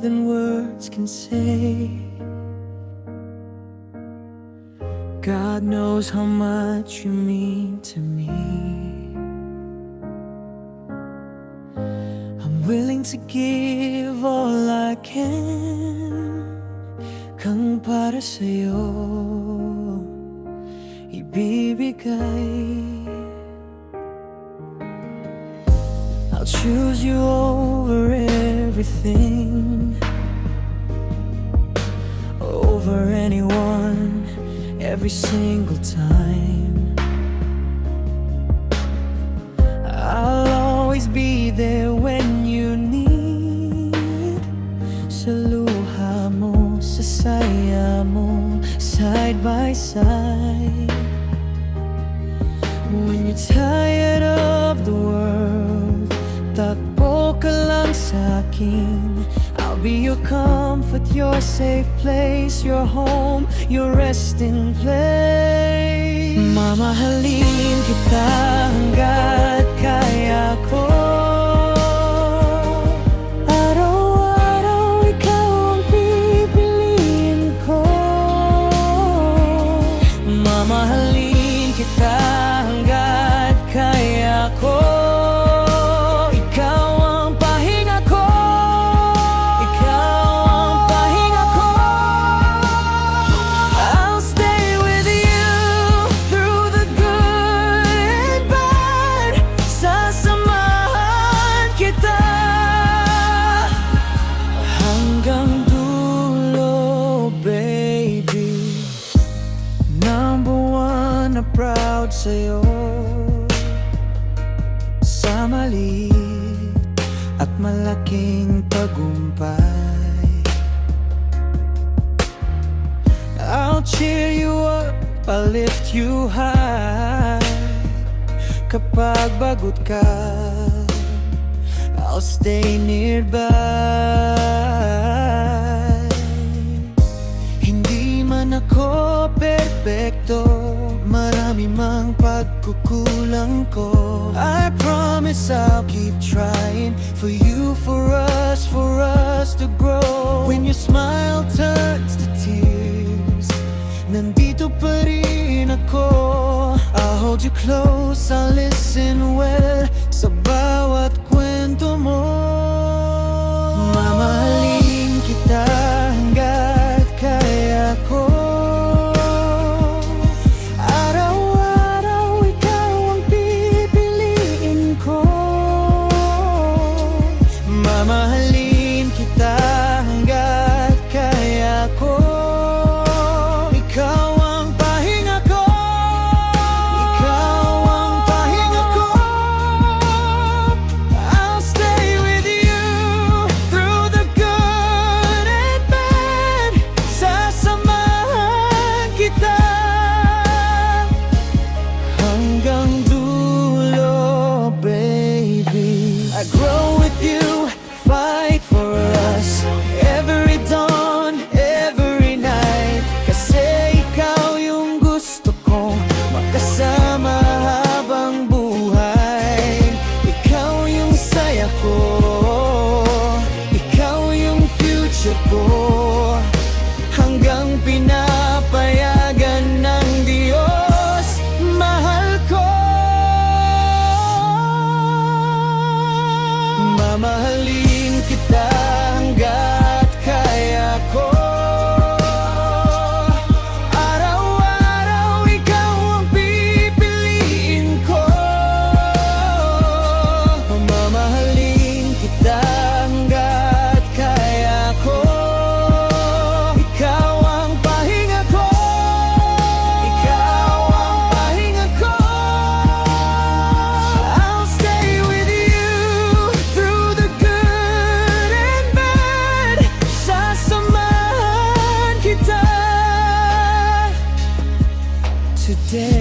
than words can say. God knows how much you mean to me. I'm willing to give all I can. Kung para sa'yo ibibigay. I'll choose you over everything, over anyone, every single time. I'll always be there when you need. Sa luha mo, sa saya mo, side by side. When you're tired of the world, takbo ka lang sa'kin. I'll be your comfort, your safe place, your home, your resting place. Mamahalin kita hanggat kaya ko. Araw-araw ikaw ang pipiliin ko. Mamahalin kita hanggat kaya ko. Proud sa'yo sa maliit at malaking tagumpay. I'll cheer you up, I'll lift you high. Kapag bagot ka, I'll stay nearby. Hindi man ako perfecto, marami mang pagkukulang ko. I promise I'll keep trying for you, for us to grow. When your smile turns to tears, nandito pa rin ako. I'll hold you close, I'll listen well sa bawat kwento mo. Mamahalin kita hanggat kaya ko. Mamahalin kita hanggat kaya ko. Ikaw ang pahinga ko. Ikaw ang pahinga ko. I'll stay with you through the good and bad. Sasamahan kita hanggang dulo, baby. I grow with you, fight for us every dawn, every night. Kasi ikaw yung gusto kong makasama habang buhay. Ikaw yung saya ko, ikaw yung future ko. Hanggang pinapayagan ng Diyos, mahal ko. Mamahalin kita hanggat kaya ko. Araw-araw ikaw ang pipiliin ko. Mamahalin kita hanggat kaya ko. Ikaw ang pahinga ko. Ikaw ang pahinga ko. I'll stay with you through the good and bad. Sasamahan kita today.